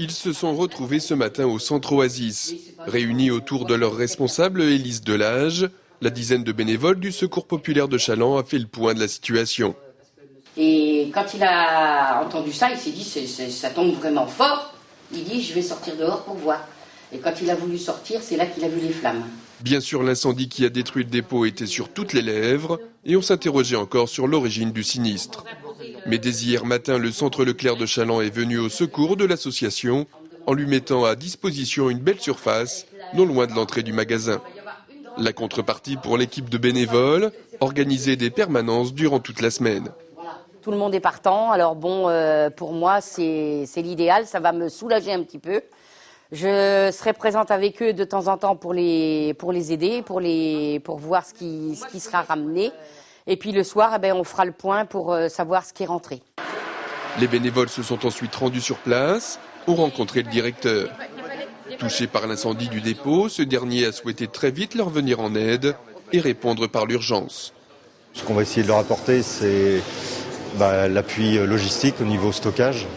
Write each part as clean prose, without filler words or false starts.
Ils se sont retrouvés ce matin au centre Oasis. Réunis autour de leur responsable Élise Delage, la dizaine de bénévoles du Secours populaire de Challans a fait le point de la situation. Et quand il a entendu ça, il s'est dit ça tombe vraiment fort. Il dit je vais sortir dehors pour voir. Et quand il a voulu sortir, c'est là qu'il a vu les flammes. Bien sûr, l'incendie qui a détruit le dépôt était sur toutes les lèvres et on s'interrogeait encore sur l'origine du sinistre. Mais dès hier matin, le centre Leclerc de Challans est venu au secours de l'association en lui mettant à disposition une belle surface non loin de l'entrée du magasin. La contrepartie pour l'équipe de bénévoles, organiser des permanences durant toute la semaine. Tout le monde est partant, alors bon, pour moi c'est l'idéal, ça va me soulager un petit peu. Je serai présente avec eux de temps en temps pour les aider, pour voir ce qui sera ramené. Et puis le soir, on fera le point pour savoir ce qui est rentré. Les bénévoles se sont ensuite rendus sur place, ont rencontré le directeur. Touché par l'incendie du dépôt, ce dernier a souhaité très vite leur venir en aide et répondre par l'urgence. Ce qu'on va essayer de leur apporter, c'est l'appui logistique au niveau stockage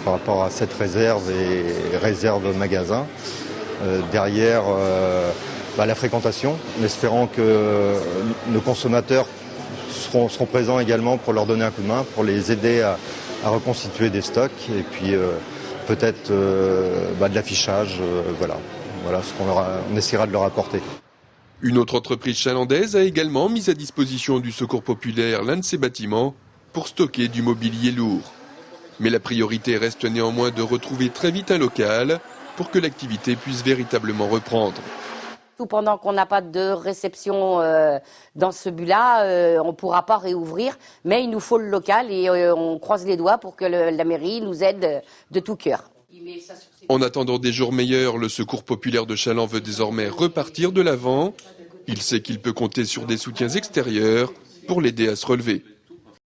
par rapport à cette réserve et réserve magasin. Derrière, la fréquentation, en espérant que nos consommateurs seront présents également pour leur donner un coup de main, pour les aider à reconstituer des stocks et puis peut-être de l'affichage. Voilà ce qu'on essaiera de leur apporter. Une autre entreprise chalandaise a également mis à disposition du Secours populaire l'un de ses bâtiments pour stocker du mobilier lourd. Mais la priorité reste néanmoins de retrouver très vite un local pour que l'activité puisse véritablement reprendre. Pendant qu'on n'a pas de réception dans ce but-là, on ne pourra pas réouvrir, mais il nous faut le local et on croise les doigts pour que la mairie nous aide de tout cœur. En attendant des jours meilleurs, le Secours populaire de Challans veut désormais repartir de l'avant. Il sait qu'il peut compter sur des soutiens extérieurs pour l'aider à se relever.